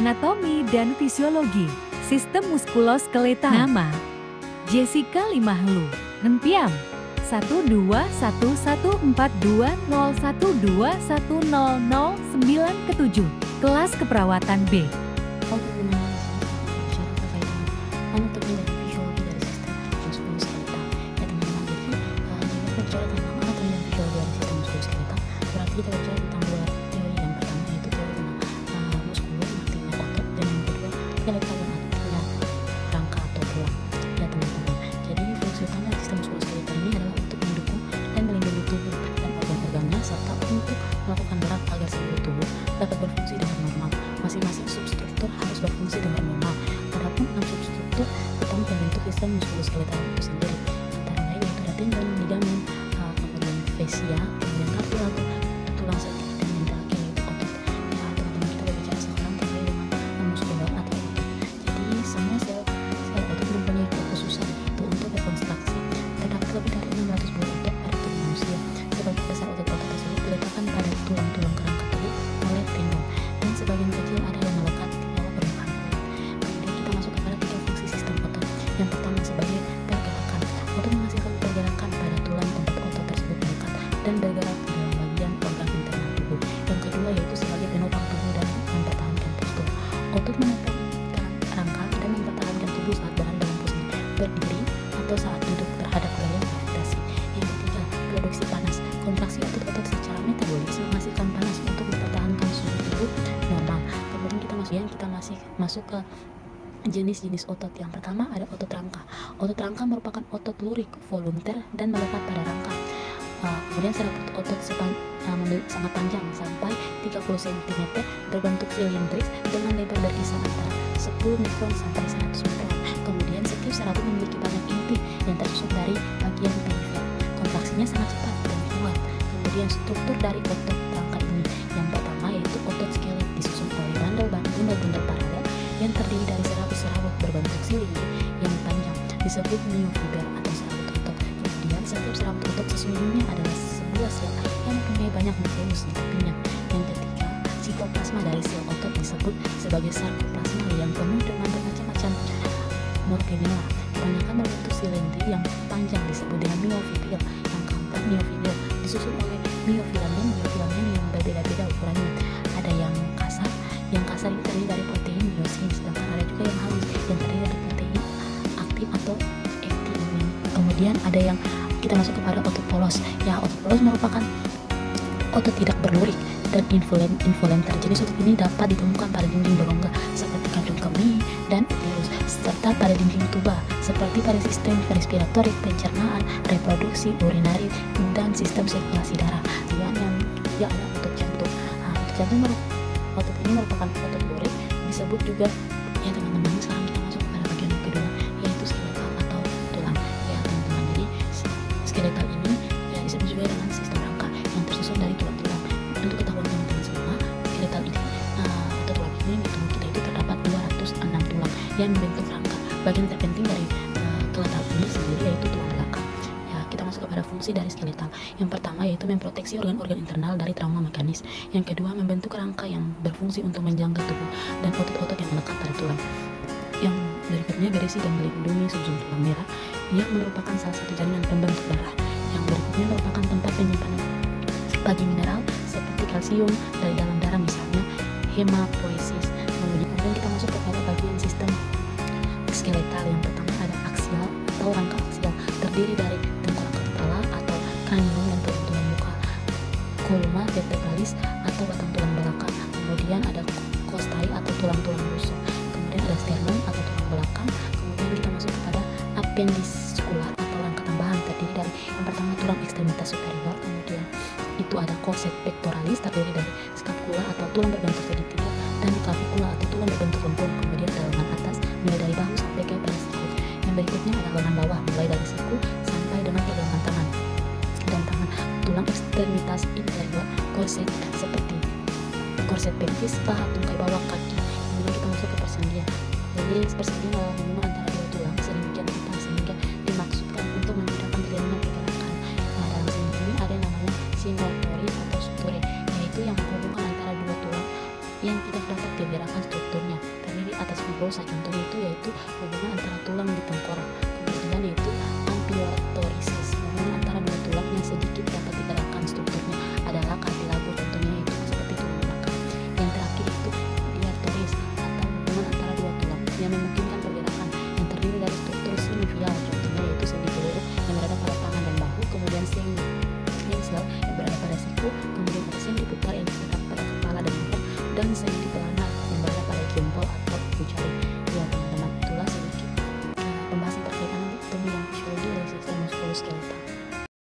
Anatomi dan Fisiologi Sistem Muskuloskeletal. Nama Jessica Limahlu, Nempiam 1211420121009 Kelas Keperawatan B. Anatomi dan fisiologi dari sistem muskuloskeletal. Ya teman-teman, jadi jika bicara tentang anatomi dan fisiologi dari sistem muskuloskeletal, berarti kita bicara tentang dua teori. Yang pertama yaitu teori tentang muskulus, artinya otot, dan yang kedua skeletal yang artinya rangka atau tulang. Ya teman-teman, jadi fungsi utama sistem muskuloskeletal ini adalah untuk mendukung dan melindungi tubuh dan organ-organnya, serta untuk melakukan gerak agar seluruh tubuh dapat berfungsi dengan normal. Masing-masing substruktur harus berfungsi dengan normal. Adapun 6 substruktur utama pembentuk sistem muskuloskeletal itu sendiri, antara lain yaitu tendon, ligamen, kemudian fascia, kemudian kartilago, tulang sendi, dan yang terakhir yaitu otot. Ya teman-teman, kita berbicara sekarang terkait dengan muskular atau otot. Jadi semua sel otot mempunyai kekhususan yaitu untuk rekonstruksi. Terdapat lebih dari 600 buah otot pada tubuh manusia. Sebagian besar otot-otot tersebut diletakkan pada tulang-tulang kerangka tubuh oleh tendon, dan sebagian kecil ada yang melekat di bawah permukaan kulit. Kemudian kita masuk kepada tiga fungsi sistem otot. Yang pertama sebagai pergerakan. Otot menghasilkan pergerakan pada tulang tempat otot tersebut melekat dan bergerak di dalam bagian organ internal tubuh. Yang kedua yaitu sebagai penopang tubuh dan mempertahankan postur. Otot menopang rangka dan mempertahankan tubuh saat berada dalam posisi berdiri atau saat duduk terhadap gaya gravitasi. Yang ketiga, produksi panas. Kontraksi otot-otot secara metabolis menghasilkan panas untuk mempertahankan suhu tubuh normal. Kemudian kita masuk ke jenis-jenis otot. Yang pertama ada otot rangka. Otot rangka merupakan otot lurik, volunter, dan melekat pada rangka. Kemudian serabut otot sangat panjang sampai 30 cm, berbentuk silindris dengan lebar berkisar antara 10 mikron sampai 100 mikron. Kemudian setiap serabut memiliki banyak inti yang tersusun dari bagian perifer. Kontraksinya sangat cepat dan kuat. Kemudian struktur dari otot rangka ini, yang pertama yaitu otot skelet, disusun oleh bundel-bundel paralel yang terdiri dari serabut-serabut berbentuk silinder yang panjang, disebut myofiber atau serabut otot. Kemudian setiap serabut otot sesungguhnya adalah sebuah sel yang mempunyai banyak nukleus di tepinya. Yang ketiga, sitoplasma dari sel otot disebut sebagai sarkoplasma yang penuh dengan bermacam-macam organela. Kebanyakan berbentuk silinder yang panjang disebut dengan myofibril. Yang keempat, myofibril disusun oleh myofilamen yang berbeda-beda ukurannya. Ada yang kasar itu terdiri dari protein myosin, sedangkan ada juga yang halus yang terdiri dari protein aktif atau aktin. Kemudian ada yang kita masuk kepada otot polos. Ya, otot polos merupakan otot tidak berlurik dan involunter. Jenis otot ini dapat ditemukan pada dinding berongga seperti kandung kemih dan uterus, serta pada dinding tuba seperti pada sistem respiratorik, pencernaan, reproduksi, urinari, dan sistem sirkulasi darah. Kemudian yang ketiga ada otot jantung. Otot jantung otot ini merupakan otot lurik, disebut juga ya teman-teman. Sekarang kita masuk pada bagian kedua yaitu skeletal atau tulang. Ya teman-teman, jadi skeletal ini ya disebut juga dengan sistem rangka yang tersusun dari tulang-tulang. Untuk ketahuan teman-teman semua, skeletal ini atau tulang ini di tubuh kita itu terdapat 206 tulang yang membentuk rangka. Bagian terpenting dari skeletal ini sendiri yaitu tulang belakang. Ya, kita masuk kepada fungsi dari skeletal. Yang pertama yaitu memproteksi organ-organ internal dari trauma mekanis. Yang kedua, membentuk rangka yang berfungsi untuk menjaga tubuh dan otot-otot yang melekat pada tulang. Yang berikutnya berisi dan melindungi sumsum tulang merah yang merupakan salah satu jaringan pembentuk darah. Yang berikutnya merupakan tempat penyimpanan bagi mineral seperti kalsium dari dalam darah, misalnya hemapoiesis. Kemudian kita masuk kepada bagian sistem skeletal. Yang pertama ada aksial atau rangka aksial, terdiri dari tengkorak kepala atau kranium dan tulang muka, columna vertebralis atau batang tulang belakang. Kemudian ada costai atau tulang-tulang rusuk. Kemudian ada sternum atau tulang belakang. Kemudian kita masuk kepada appendiskular atau rangka tambahan, terdiri dari yang pertama tulang ekstremitas superior. Kemudian itu ada corset pectoralis, terdiri dari scapula atau tulang berbentuk segitiga, dan clavicula atau tulang berbentuk lempung. Kemudian ada lengan atas mulai dari bahu sampai ke pada siku. Yang berikutnya ada lengan bawah mulai dari siku sampai dengan pergelangan tangan dan tangan. Tulang ekstremitas inferior, corset seperti corset pelvis, paha, tungkai bawah, kaki. Kemudian kita masuk ke persendian. Jadi persendian adalah hubungan antara dua tulang sedemikian rupa sehingga dimaksudkan untuk memudahkan terjadinya pergerakan. Dalam sini ini ada yang namanya sinusoid atau suture, yaitu yang menghubungkan antara dua tulang yang tidak dapat digerakkan strukturnya. atas fibrosa. Contohnya itu yaitu hubungan antara tulang di tengkorak. Kemudian yaitu ampliortorisis, hubungan antara dua tulang yang sedikit dapat digerakkan. Strukturnya adalah kartilago, contohnya itu seperti tulang belakang. Yang terakhir itu diartoris atau hubungan antara dua tulang yang memungkinkan pergerakan, yang terdiri dari struktur sinovial, contohnya yaitu sendi peluru yang berada pada tangan dan bahu, kemudian sendi sel yang berada pada siku, kemudian ada sendi putar yang terletak pada kepala dan leher, dan sendi